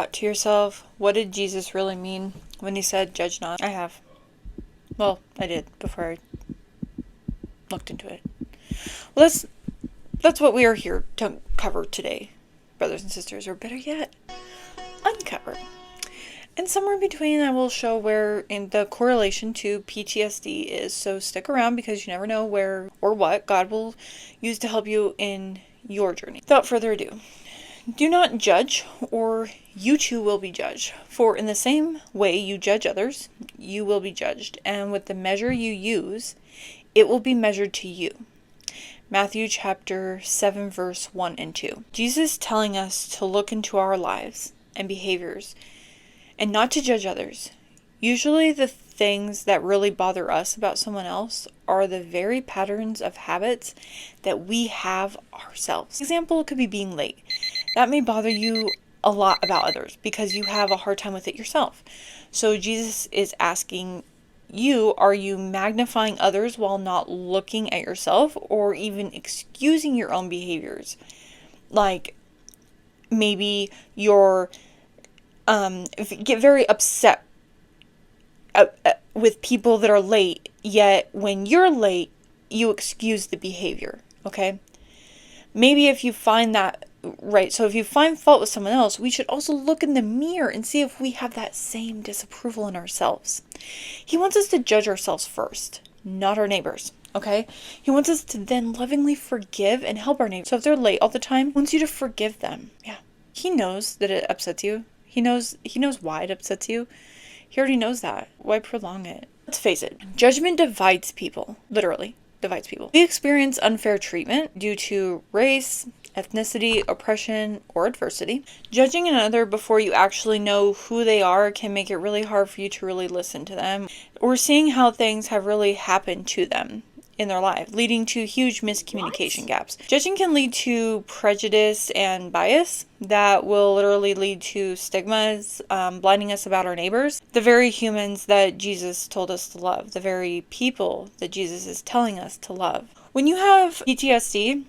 thought to yourself, what did Jesus really mean when he said, judge not? I have. Well, I did before I looked into it. Well, that's what we are here to cover today, brothers and sisters, or better yet, uncover. And somewhere in between, I will show where in the correlation to PTSD is. So stick around, because you never know where or what God will use to help you in your journey. Without further ado, do not judge, or you too will be judged. For in the same way you judge others, you will be judged. And with the measure you use, it will be measured to you. Matthew chapter 7, verse 1 and 2. Jesus telling us to look into our lives and behaviors and not to judge others. Usually the things that really bother us about someone else are the very patterns of habits that we have ourselves. Example could be being late. That may bother you a lot about others because you have a hard time with it yourself. So Jesus is asking you, are you magnifying others while not looking at yourself, or even excusing your own behaviors? Like maybe you're get very upset with people that are late, yet when you're late, you excuse the behavior, okay? Maybe if you find that, right, so if you find fault with someone else, we should also look in the mirror and see if we have that same disapproval in ourselves. He wants us to judge ourselves first, not our neighbors, okay? He wants us to then lovingly forgive and help our neighbors. So if they're late all the time, he wants you to forgive them. Yeah. He knows that it upsets you. He knows why it upsets you. He already knows that. Why prolong it? Let's face it. Judgment divides people. Literally divides people. We experience unfair treatment due to race, ethnicity, oppression, or adversity. Judging another before you actually know who they are can make it really hard for you to really listen to them, or seeing how things have really happened to them in their life, leading to huge miscommunication gaps. Judging can lead to prejudice and bias that will literally lead to stigmas, blinding us about our neighbors, the very humans that Jesus told us to love, the very people that Jesus is telling us to love. When you have PTSD,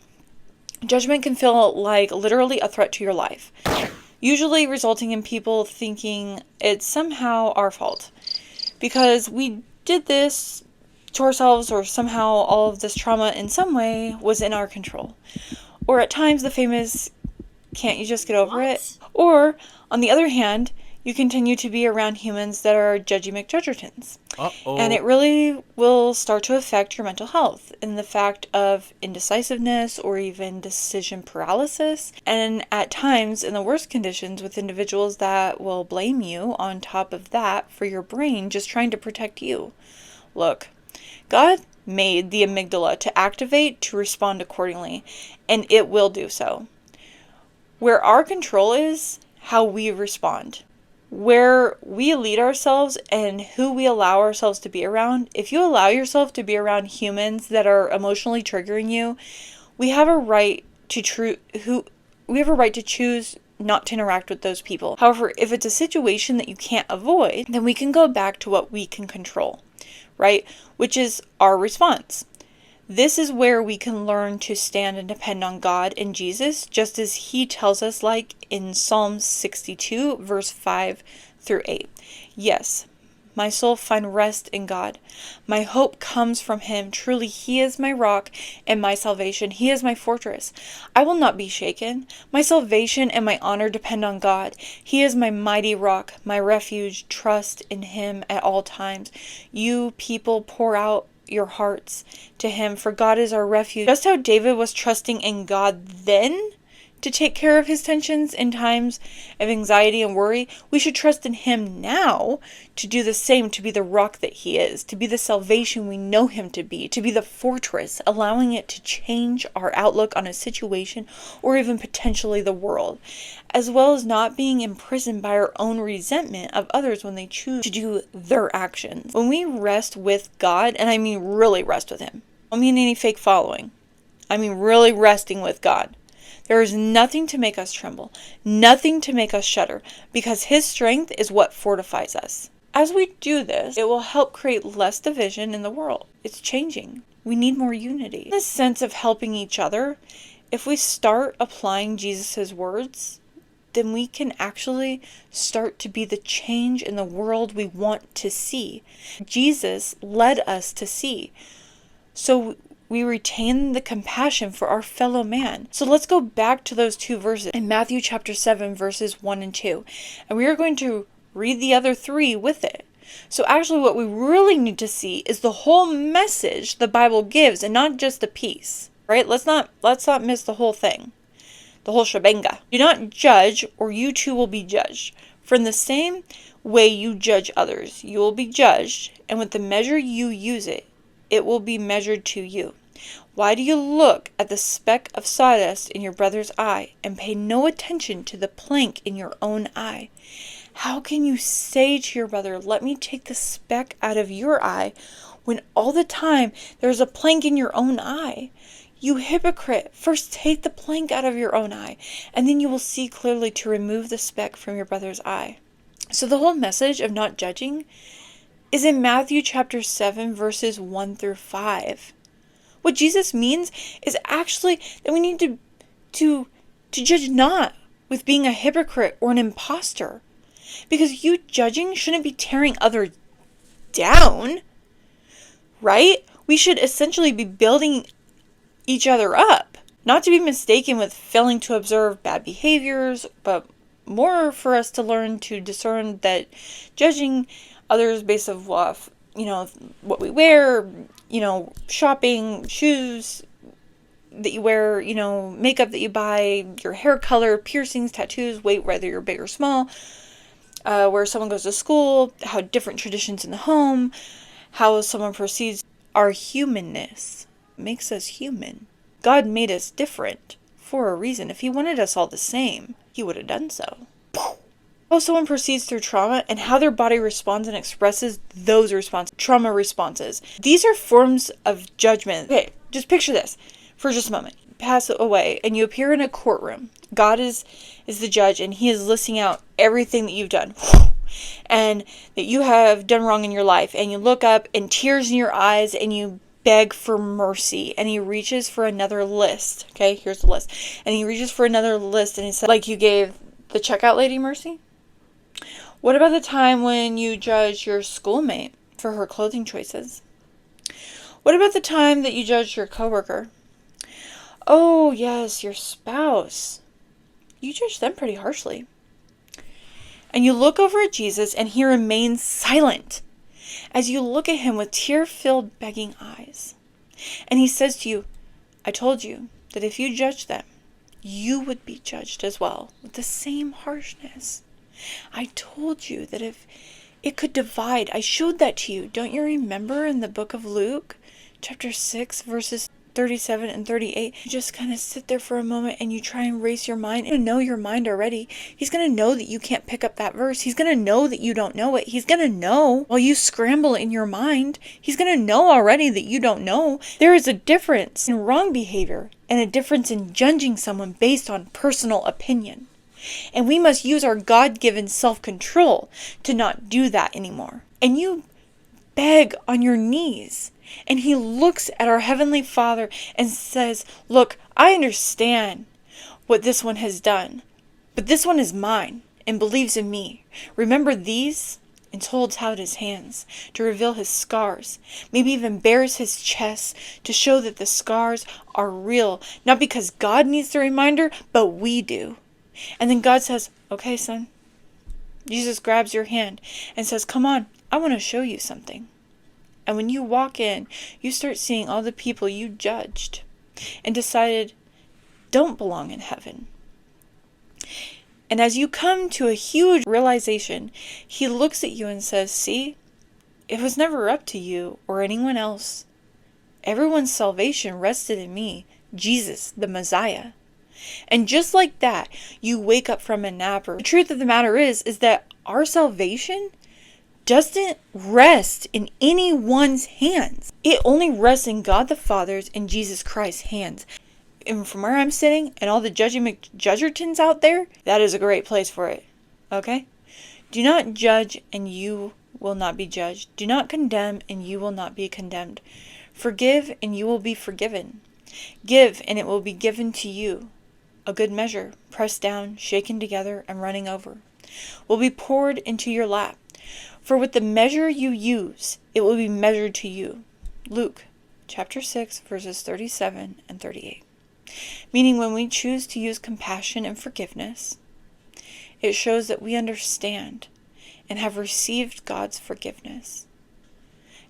judgment can feel like literally a threat to your life, usually resulting in people thinking it's somehow our fault because we did this to ourselves, or somehow all of this trauma in some way was in our control. Or at times the famous, can't you just get over it? Or on the other hand, you continue to be around humans that are judgy McJudgertons. And it really will start to affect your mental health in the fact of indecisiveness or even decision paralysis. And at times, in the worst conditions, with individuals that will blame you on top of that for your brain just trying to protect you. Look, God made the amygdala to activate to respond accordingly, and it will do so. Where our control is how we respond. Where we lead ourselves and who we allow ourselves to be around. If you allow yourself to be around humans that are emotionally triggering you, we have a right to choose not to interact with those people. However, if it's a situation that you can't avoid, then we can go back to what we can control, right? Which is our response. This is where we can learn to stand and depend on God and Jesus, just as he tells us, like in Psalm 62, verse 5 through 8. Yes, my soul find rest in God. My hope comes from him. Truly, he is my rock and my salvation. He is my fortress. I will not be shaken. My salvation and my honor depend on God. He is my mighty rock, my refuge. Trust in him at all times. You people, pour out your hearts to him, for God is our refuge. Just how David was trusting in God then to take care of his tensions in times of anxiety and worry, we should trust in him now to do the same, to be the rock that he is, to be the salvation we know him to be the fortress, allowing it to change our outlook on a situation or even potentially the world, as well as not being imprisoned by our own resentment of others when they choose to do their actions. When we rest with God, and I mean really rest with him, I don't mean any fake following, I mean really resting with God, there is nothing to make us tremble, nothing to make us shudder, because his strength is what fortifies us. As we do this, it will help create less division in the world. It's changing. We need more unity. In this sense of helping each other, if we start applying Jesus' words, then we can actually start to be the change in the world we want to see. Jesus led us to see. So we retain the compassion for our fellow man. So let's go back to those two verses in Matthew chapter 7, verses 1 and 2. And we are going to read the other three with it. So actually what we really need to see is the whole message the Bible gives and not just a piece, right? Let's not miss the whole thing, the whole shebanga. Do not judge, or you too will be judged. For in the same way you judge others, you will be judged, and with the measure you use it will be measured to you. Why do you look at the speck of sawdust in your brother's eye and pay no attention to the plank in your own eye? How can you say to your brother, let me take the speck out of your eye, when all the time there is a plank in your own eye? You hypocrite, first take the plank out of your own eye, and then you will see clearly to remove the speck from your brother's eye. So the whole message of not judging is in Matthew chapter 7, verses 1 through 5. What Jesus means is actually that we need to judge not with being a hypocrite or an imposter. Because you judging shouldn't be tearing others down, right? We should essentially be building each other up. Not to be mistaken with failing to observe bad behaviors, but more for us to learn to discern that judging others based off, what we wear, shopping, shoes that you wear, makeup that you buy, your hair color, piercings, tattoos, weight, whether you're big or small, where someone goes to school, how different traditions in the home, how someone perceives our humanness makes us human. God made us different for a reason. If he wanted us all the same, he would have done so. How someone perceives through trauma and how their body responds and expresses those trauma responses. These are forms of judgment. Okay, just picture this for just a moment. Pass away and you appear in a courtroom. God is the judge, and he is listing out everything that you've done and that you have done wrong in your life. And you look up and tears in your eyes and you beg for mercy, and he reaches for another list. Okay, here's the list. And he reaches for another list and he said, like you gave the checkout lady mercy? What about the time when you judged your schoolmate for her clothing choices? What about the time that you judged your coworker? Oh, yes, your spouse. You judge them pretty harshly. And you look over at Jesus and he remains silent as you look at him with tear-filled, begging eyes. And he says to you, I told you that if you judge them, you would be judged as well with the same harshness. I told you that if it could divide, I showed that to you. Don't you remember in the book of Luke, chapter 6, verses 37 and 38, you just kind of sit there for a moment and you try and race your mind and know your mind already. He's going to know that you can't pick up that verse. He's going to know that you don't know it. He's going to know while you scramble in your mind. He's going to know already that you don't know. There is a difference in wrong behavior and a difference in judging someone based on personal opinion. And we must use our God-given self-control to not do that anymore. And you beg on your knees. And he looks at our Heavenly Father and says, look, I understand what this one has done, but this one is mine and believes in me. Remember these? And holds out his hands to reveal his scars, maybe even bares his chest to show that the scars are real, not because God needs the reminder, but we do. And then God says, okay, son. Jesus grabs your hand and says, come on, I want to show you something. And when you walk in, you start seeing all the people you judged and decided don't belong in heaven. And as you come to a huge realization, he looks at you and says, see, it was never up to you or anyone else. Everyone's salvation rested in me, Jesus, the Messiah. And just like that, you wake up from a nap. The truth of the matter is that our salvation doesn't rest in anyone's hands. It only rests in God the Father's and Jesus Christ's hands. And from where I'm sitting and all the judging McJudgertons out there, that is a great place for it. Okay? Do not judge and you will not be judged. Do not condemn and you will not be condemned. Forgive and you will be forgiven. Give and it will be given to you. a good measure, pressed down, shaken together, and running over, will be poured into your lap. For with the measure you use, it will be measured to you. Luke chapter 6, verses 37 and 38. Meaning when we choose to use compassion and forgiveness, it shows that we understand and have received God's forgiveness.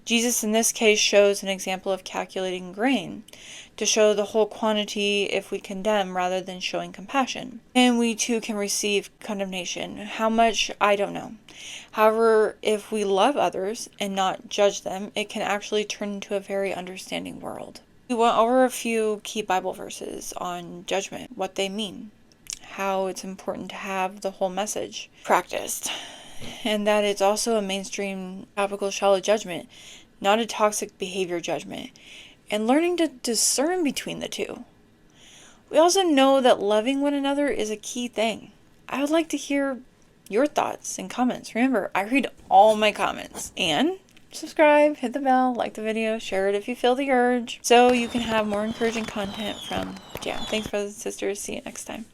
Jesus in this case shows an example of calculating grain to show the whole quantity if we condemn rather than showing compassion. And we too can receive condemnation. How much, I don't know. However, if we love others and not judge them, it can actually turn into a very understanding world. We went over a few key Bible verses on judgment, what they mean, how it's important to have the whole message practiced, and that it's also a mainstream topical shallow judgment, not a toxic behavior judgment, and learning to discern between the two. We also know that loving one another is a key thing. I would like to hear your thoughts and comments. Remember, I read all my comments. And subscribe, hit the bell, like the video, share it if you feel the urge, so you can have more encouraging content from Jam. Thanks, brothers and sisters. See you next time.